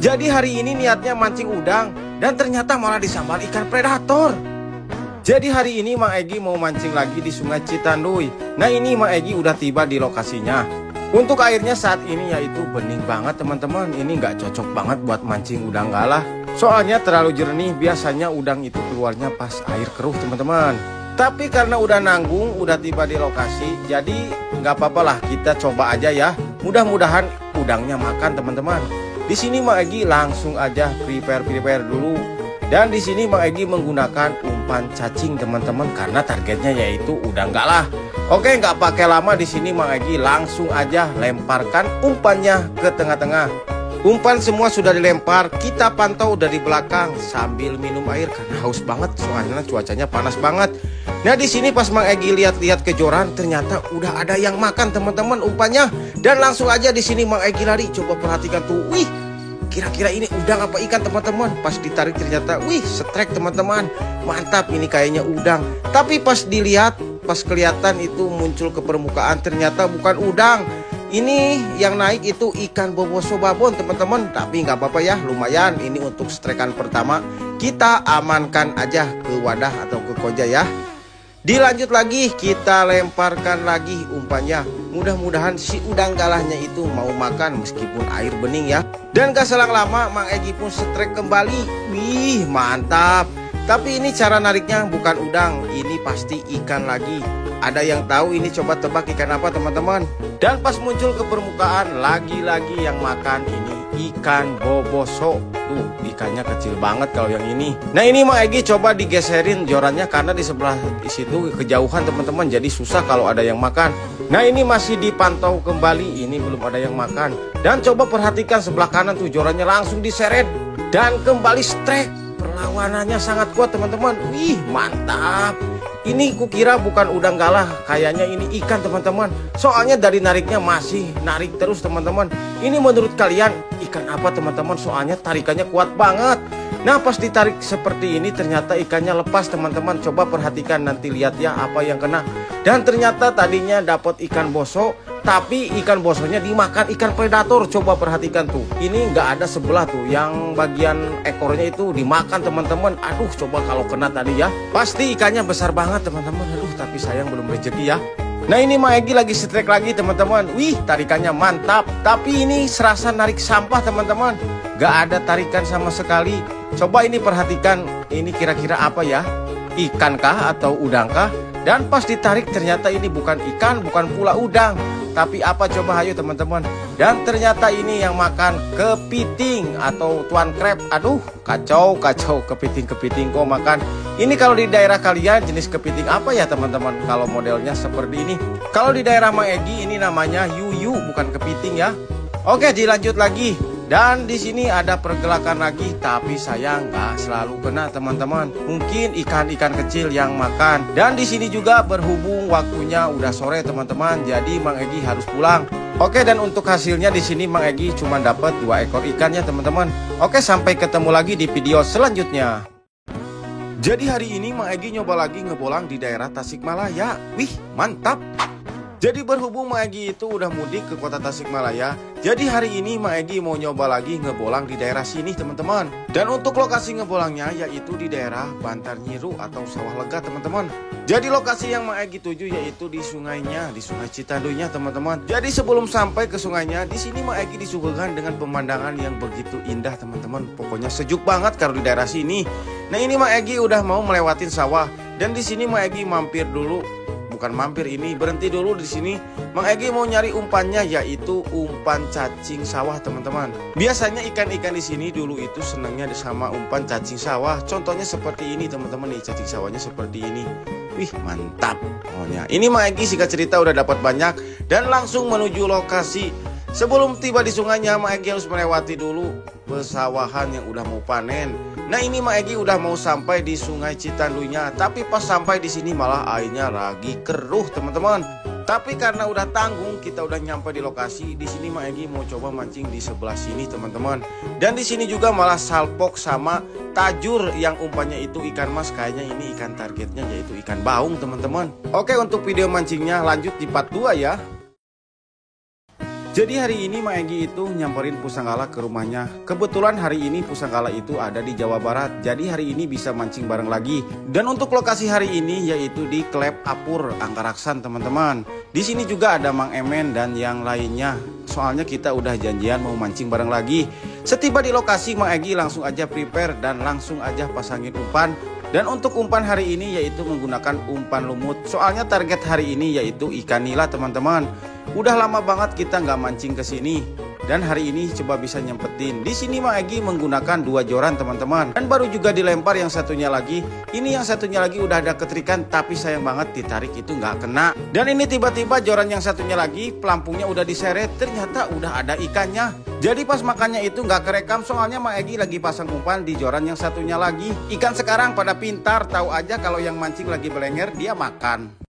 Jadi hari ini niatnya mancing udang dan ternyata malah disambal ikan predator. Jadi hari ini Mang Egi mau mancing lagi di Sungai Citanduy. Nah ini Mang Egi udah tiba di lokasinya. Untuk airnya saat ini yaitu bening banget teman-teman. Ini nggak cocok banget buat mancing udang galah. Soalnya terlalu jernih, biasanya udang itu keluarnya pas air keruh teman-teman. Tapi karena udah nanggung, udah tiba di lokasi, jadi nggak apa-apa lah, kita coba aja ya. Mudah-mudahan udangnya makan teman-teman. Di sini Mang Egi langsung aja prepare dulu. Dan di sini Mang Egi menggunakan umpan cacing teman-teman karena targetnya yaitu udang galah. Oke, nggak pakai lama, di sini Mang Egi langsung aja lemparkan umpannya ke tengah-tengah. Umpan semua sudah dilempar, kita pantau dari belakang sambil minum air karena haus banget soalnya cuacanya panas banget. Nah di sini pas Mang Egi lihat-lihat ke joran, ternyata udah ada yang makan teman-teman umpannya. Dan langsung aja di sini Mang Egi lari, coba perhatikan tuh, wih, kira-kira ini udang apa ikan teman-teman? Pas ditarik ternyata, wih, setrek teman-teman, mantap, ini kayaknya udang. Tapi pas dilihat, pas kelihatan itu muncul ke permukaan, ternyata bukan udang. Ini yang naik itu ikan boboso babon teman-teman. Tapi nggak apa-apa ya, lumayan. Ini untuk strekan pertama, kita amankan aja ke wadah atau ke koja ya. Dilanjut lagi, kita lemparkan lagi umpannya. Mudah-mudahan si udang galahnya itu mau makan meskipun air bening ya. Dan gak selang lama Mang Egi pun setrek kembali. Wih, mantap. Tapi ini cara nariknya bukan udang, ini pasti ikan lagi. Ada yang tahu ini, coba tebak ikan apa teman-teman? Dan pas muncul ke permukaan, lagi-lagi yang makan ini ikan boboso. Tuh, ikannya kecil banget kalau yang ini. Nah ini Mang Egi coba digeserin jorannya karena di sebelah situ kejauhan teman-teman, jadi susah kalau ada yang makan. Nah ini masih dipantau kembali, ini belum ada yang makan. Dan coba perhatikan sebelah kanan tuh, jorannya langsung diseret dan kembali strike. Perlawanannya sangat kuat teman-teman. Wih, mantap. Ini kukira bukan udang galah, kayaknya ini ikan teman-teman. Soalnya dari nariknya masih narik terus teman-teman. Ini menurut kalian ikan apa teman-teman? Soalnya tarikannya kuat banget. Nah pas ditarik seperti ini ternyata ikannya lepas teman-teman. Coba perhatikan, nanti lihat ya apa yang kena. Dan ternyata tadinya dapat ikan boso, tapi ikan bosonya dimakan ikan predator. Coba perhatikan tuh, ini nggak ada sebelah tuh, yang bagian ekornya itu dimakan teman-teman. Aduh, coba kalau kena tadi ya, pasti ikannya besar banget teman-teman. Aduh, tapi sayang belum rezeki ya. Nah ini Mang Egi lagi setrek lagi teman-teman. Wih, tarikannya mantap. Tapi ini serasa narik sampah teman-teman. Gak ada tarikan sama sekali. Coba ini perhatikan, ini kira-kira apa ya? Ikankah atau udangkah? Dan pas ditarik ternyata ini bukan ikan, bukan pula udang. Tapi apa coba, hayo teman-teman. Dan ternyata ini yang makan kepiting atau tuan crab. Aduh, kacau kepiting kok makan. Ini kalau di daerah kalian jenis kepiting apa ya teman-teman? Kalau modelnya seperti ini. Kalau di daerah Mang Egi ini namanya yuyu, bukan kepiting ya. Oke, dilanjut lagi. Dan di sini ada pergelakan lagi, tapi sayang nggak selalu kena teman-teman. Mungkin ikan-ikan kecil yang makan. Dan di sini juga berhubung waktunya udah sore teman-teman, jadi Mang Egi harus pulang. Oke, dan untuk hasilnya di sini Mang Egi cuma dapat 2 ekor ikannya teman-teman. Oke, sampai ketemu lagi di video selanjutnya. Jadi hari ini Mang Egi nyoba lagi ngebolang di daerah Tasikmalaya. Wih, mantap. Jadi berhubung Mang Egi itu udah mudik ke kota Tasikmalaya, jadi hari ini Mang Egi mau nyoba lagi ngebolang di daerah sini teman-teman. Dan untuk lokasi ngebolangnya yaitu di daerah Bantar Nyiru atau Sawah Lega teman-teman. Jadi lokasi yang Mang Egi tuju yaitu di sungainya, di Sungai Citanduynya teman-teman. Jadi sebelum sampai ke sungainya, di sini Mang Egi disuguhkan dengan pemandangan yang begitu indah teman-teman. Pokoknya sejuk banget kalau di daerah sini. Nah ini Mang Egi udah mau melewatin sawah, dan di sini Mang Egi mampir dulu. Bukan mampir, ini berhenti dulu di sini. Mang Egi mau nyari umpannya yaitu umpan cacing sawah teman-teman. Biasanya ikan-ikan di sini dulu itu senangnya sama umpan cacing sawah. Contohnya seperti ini teman-teman nih, cacing sawahnya seperti ini. Wih, mantap pokoknya. Ini Mang Egi singkat cerita udah dapat banyak dan langsung menuju lokasi. Sebelum tiba di sungainya, Mang Egi harus melewati dulu pesawahan yang udah mau panen. Nah ini Mang Egi udah mau sampai di Sungai Citanduynya, tapi pas sampai di sini malah airnya lagi keruh teman-teman. Tapi karena udah tanggung, kita udah nyampe di lokasi. Di sini Mang Egi mau coba mancing di sebelah sini teman-teman. Dan di sini juga malah salpok sama tajur yang umpannya itu ikan mas. Kayaknya ini ikan targetnya yaitu ikan baung teman-teman. Oke, untuk video mancingnya lanjut di part 2 ya. Jadi hari ini Mang Egi itu nyamperin Pusanggala ke rumahnya. Kebetulan hari ini Pusanggala itu ada di Jawa Barat. Jadi hari ini bisa mancing bareng lagi. Dan untuk lokasi hari ini yaitu di Klep Apur Angkaraksan teman-teman. Di sini juga ada Mang Emen dan yang lainnya. Soalnya kita udah janjian mau mancing bareng lagi. Setiba di lokasi Mang Egi langsung aja prepare dan langsung aja pasangin umpan. Dan untuk umpan hari ini yaitu menggunakan umpan lumut. Soalnya target hari ini yaitu ikan nila teman-teman. Udah lama banget kita nggak mancing ke sini. Dan hari ini coba bisa nyempetin. Di sini Mang Egi menggunakan 2 joran teman-teman. Dan baru juga dilempar yang satunya lagi. Ini yang satunya lagi udah ada ketrikan, tapi sayang banget ditarik itu nggak kena. Dan ini tiba-tiba joran yang satunya lagi pelampungnya udah diseret. Ternyata udah ada ikannya. Jadi pas makannya itu nggak kerekam, soalnya Mang Egi lagi pasang umpan di joran yang satunya lagi. Ikan sekarang pada pintar, tahu aja kalau yang mancing lagi belenger dia makan.